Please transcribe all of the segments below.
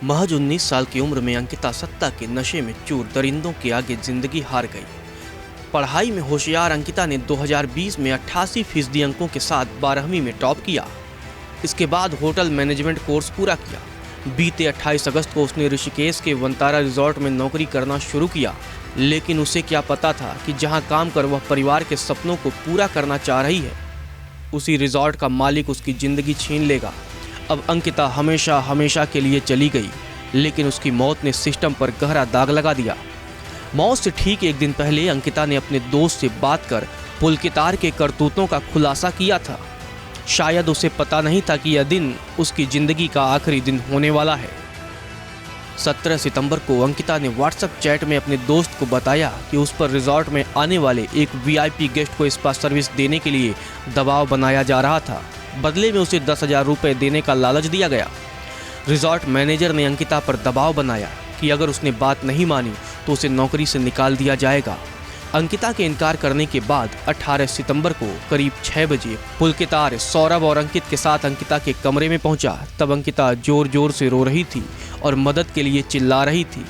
महज 19 साल की उम्र में अंकिता सत्ता के नशे में चूर दरिंदों के आगे जिंदगी हार गई। पढ़ाई में होशियार अंकिता ने 2020 में 88% अंकों के साथ 12वीं में टॉप किया। इसके बाद होटल मैनेजमेंट कोर्स पूरा किया। बीते 28 अगस्त को उसने ऋषिकेश के वनतारा रिजॉर्ट में नौकरी करना शुरू किया, लेकिन उसे क्या पता था कि जहां काम कर वह परिवार के सपनों को पूरा करना चाह रही है, उसी रिजॉर्ट का मालिक उसकी ज़िंदगी छीन लेगा। अब अंकिता हमेशा हमेशा के लिए चली गई, लेकिन उसकी मौत ने सिस्टम पर गहरा दाग लगा दिया। मौत से ठीक एक दिन पहले अंकिता ने अपने दोस्त से बात कर पुलकितार के करतूतों का खुलासा किया था। शायद उसे पता नहीं था कि यह दिन उसकी ज़िंदगी का आखिरी दिन होने वाला है। 17 सितंबर को अंकिता ने व्हाट्सएप चैट में अपने दोस्त को बताया कि उस पर रिजॉर्ट में आने वाले एक वीआईपी गेस्ट को स्पा सर्विस देने के लिए दबाव बनाया जा रहा था। बदले में उसे 10,000 रुपये देने का लालच दिया गया। रिजॉर्ट मैनेजर ने अंकिता पर दबाव बनाया कि अगर उसने बात नहीं मानी तो उसे नौकरी से निकाल दिया जाएगा। अंकिता के इनकार करने के बाद 18 सितंबर को करीब 6 बजे पुलकितार सौरभ और अंकित के साथ अंकिता के कमरे में पहुंचा। तब अंकिता जोर जोर से रो रही थी और मदद के लिए चिल्ला रही थी।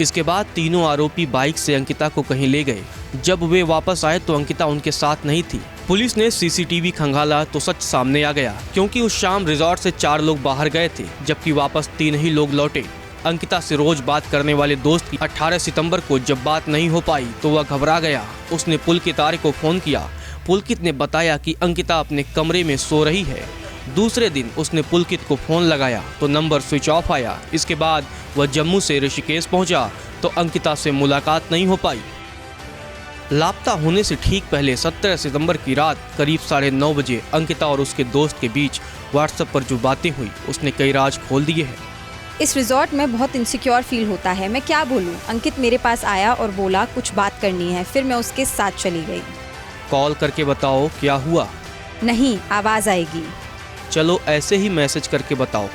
इसके बाद तीनों आरोपी बाइक से अंकिता को कहीं ले गए। जब वे वापस आए तो अंकिता उनके साथ नहीं थी। पुलिस ने सीसीटीवी खंगाला तो सच सामने आ गया, क्योंकि उस शाम रिजॉर्ट से 4 लोग बाहर गए थे, जबकि वापस 3 ही लोग लौटे। अंकिता से रोज बात करने वाले दोस्त की 18 सितंबर को जब बात नहीं हो पाई तो वह घबरा गया। उसने पुलकितार को फोन किया। पुलकित ने बताया कि अंकिता अपने कमरे में सो रही है। दूसरे दिन उसने पुलकित को फोन लगाया तो नंबर स्विच ऑफ आया। इसके बाद वह जम्मू से ऋषिकेश पहुंचा तो अंकिता से मुलाकात नहीं हो पाई। लापता होने से ठीक पहले 17 सितंबर की रात करीब 9:30 बजे अंकिता और उसके दोस्त के बीच व्हाट्सएप पर जो बातें हुई उसने कई राज खोल दिए हैं। इस रिजॉर्ट में बहुत इनसिक्योर फील होता है, मैं क्या बोलूं। अंकित मेरे पास आया और बोला कुछ बात करनी है, फिर मैं उसके साथ चली गई। कॉल करके बताओ क्या हुआ। नहीं, आवाज़ आएगी। चलो ऐसे ही मैसेज करके बताओ।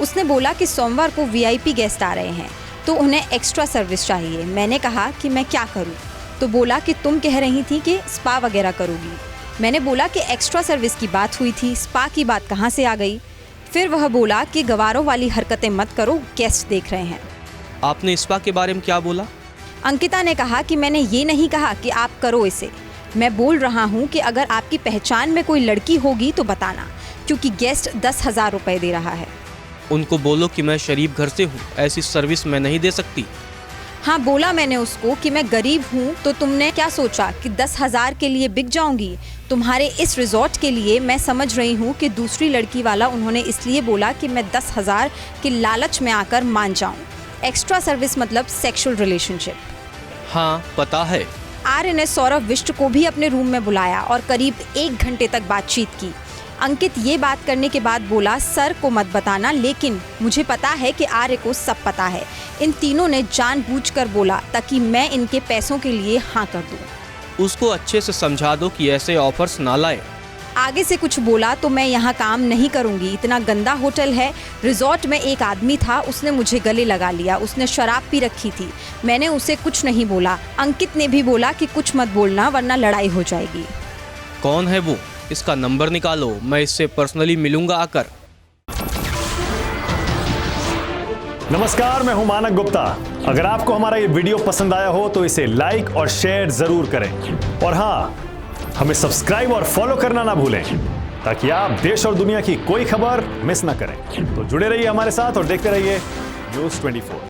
उसने बोला कि सोमवार को वीआईपी गेस्ट आ रहे हैं तो उन्हें एक्स्ट्रा सर्विस चाहिए। मैंने कहा कि मैं क्या करूं? तो बोला कि तुम कह रही थी कि स्पा वगैरह करोगी। मैंने बोला कि एक्स्ट्रा सर्विस की बात हुई थी, स्पा की बात कहाँ से आ गई? फिर वह बोला कि गवारों वाली हरकतें मत करो, गेस्ट देख रहे हैं। आपने स्पा के बारे में क्या बोला? अंकिता ने कहा कि मैंने ये नहीं कहा कि आप करो इसे। मैं बोल रहा हूँ कि अगर आपकी पहचान में कोई लड़की होगी तो बताना, क्योंकि गेस्ट 10,000 रुपये दे रहा है। उनको बोलो कि मैं शरीफ घर से हूँ, ऐसी सर्विस मैं नहीं दे सकती। हाँ, बोला मैंने उसको कि मैं गरीब हूँ। तो तुमने क्या सोचा कि 10,000 के लिए बिक जाऊंगी? तुम्हारे इस रिजॉर्ट के लिए मैं समझ रही हूँ कि दूसरी लड़की वाला उन्होंने इसलिए बोला कि मैं 10,000 के लालच में आकर मान जाऊँ। एक्स्ट्रा सर्विस मतलब सेक्सुअल रिलेशनशिप। हाँ पता है। आर्य ने सौरभ विष्ट को भी अपने रूम में बुलाया और करीब 1 घंटे तक बातचीत की। अंकित ये बात करने के बाद बोला सर को मत बताना, लेकिन मुझे पता है कि आर्य को सब पता है। इन तीनों ने जानबूझकर बोला ताकि मैं इनके पैसों के लिए हाँ कर दूं। उसको अच्छे से समझा दो कि ऐसे ऑफर्स ना लाए। आगे से कुछ बोला तो मैं यहाँ काम नहीं करूँगी, इतना गंदा होटल है। रिजॉर्ट में एक आदमी था, उसने मुझे गले लगा लिया, उसने शराब पी रखी थी। मैंने उसे कुछ नहीं बोला। अंकित ने भी बोला कि कुछ मत बोलना वरना लड़ाई हो जाएगी। कौन है वो? इसका नंबर निकालो, मैं इससे पर्सनली मिलूंगा आकर। नमस्कार, मैं हूं मानक गुप्ता। अगर आपको हमारा ये वीडियो पसंद आया हो तो इसे लाइक और शेयर जरूर करें, और हाँ, हमें सब्सक्राइब और फॉलो करना ना भूलें ताकि आप देश और दुनिया की कोई खबर मिस ना करें। तो जुड़े रहिए हमारे साथ और देखते रहिए न्यूज़ 24।